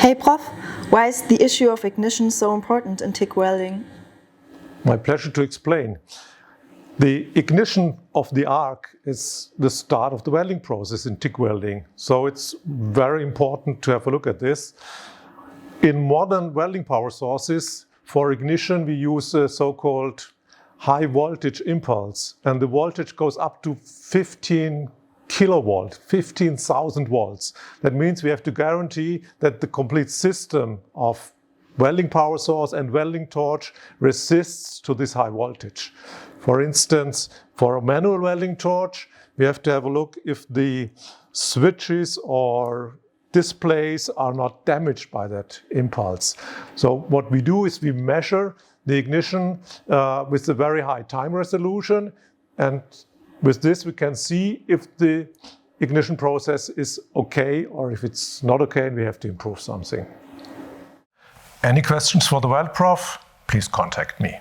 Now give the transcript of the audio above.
Hey Prof, why is the issue of ignition so important in TIG welding? My pleasure to explain. The ignition of the arc is the start of the welding process in TIG welding. So it's very important to have a look at this. In modern welding power sources, for ignition we use a so-called high voltage impulse, and the voltage goes up to 15 kilovolt, 15,000 volts. That means we have to guarantee that the complete system of welding power source and welding torch resists to this high voltage. For instance, for a manual welding torch, we have to have a look if the switches or displays are not damaged by that impulse. So what we do is we measure the ignition with a very high time resolution, and with this we can see if the ignition process is okay or if it's not okay and we have to improve something. Any questions for the Weld Prof? Please contact me.